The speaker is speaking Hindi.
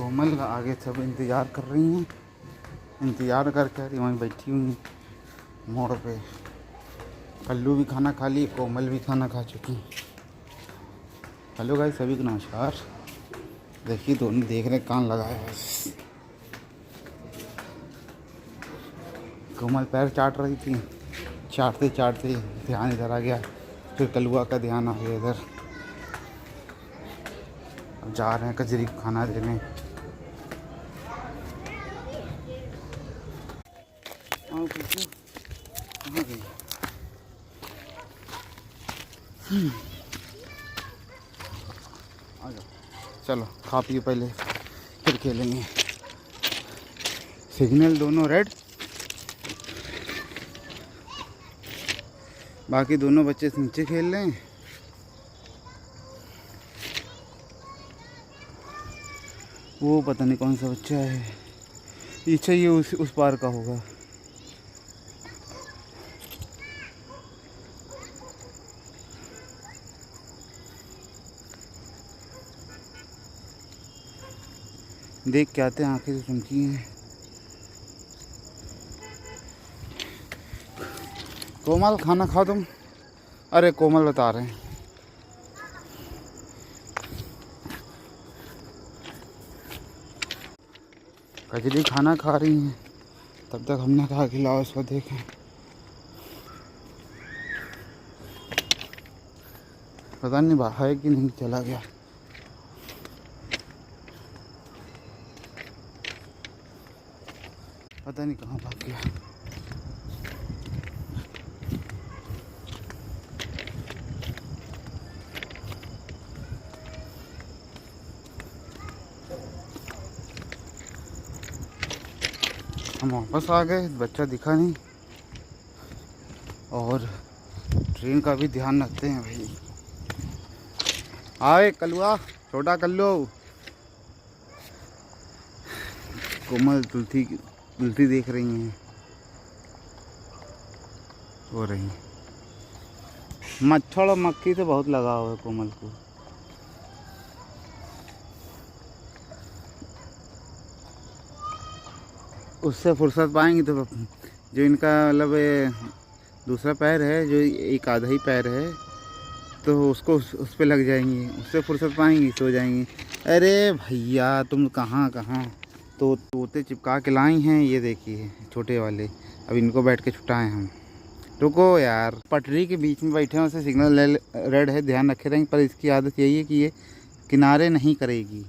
कोमल आगे सब इंतज़ार कर रही हैं, इंतज़ार करके वहीं बैठी हुई हैं मोड़ पे। कल्लू भी खाना खा ली, कोमल भी खाना खा चुकी। हेलो गाइस, सभी को नमस्कार। देखिए दोनों देख रहे कान लगाए बस। कोमल पैर चाट रही थी, चाटते चाटते ध्यान इधर आ गया, फिर कलुआ का ध्यान आ गया इधर। अब जा रहे हैं कजरी को खाना देने। कहाँ गई? आ जाओ, चलो खा पिए पहले फिर खेलेंगे। सिग्नल दोनों रेड, बाकी दोनों बच्चे नीचे खेल रहे हैं। वो पता नहीं कौन सा बच्चा है, पीछे ये उस पार का होगा। देख के आते हैं, आंखें से चमकी हैं। कोमल खाना खाओ तुम। अरे कोमल बता रहे हैं कजरी खाना खा रही हैं, तब तक हमने कहा खिलाओ इसको। देखें पता नहीं बाहर है कि नहीं, चला गया। पता नहीं कहाँ भाग गया। हम वापस आ गए, बच्चा दिखा नहीं। और ट्रेन का भी ध्यान रखते हैं भाई। आए कलुआ, छोटा कल्लू। कोमल तुलसी देख रही हैं, हो रही। मच्छर और मक्खी से बहुत लगाव है कोमल को। उससे फुर्सत पाएंगी तो जो इनका मतलब दूसरा पैर है, जो एक आधा ही पैर है, तो उसको उस पे लग जाएंगी, उससे फुर्सत पाएंगी, सो जाएंगी। अरे भैया तुम कहाँ तो तोते चिपका के लाई हैं, ये देखिए छोटे वाले। अब इनको बैठ के छुटाएं हम। रुको यार, पटरी के बीच में बैठे हैं, उसे सिग्नल रेड है, ध्यान रखे रहेंगे। पर इसकी आदत यही है कि ये किनारे नहीं करेगी।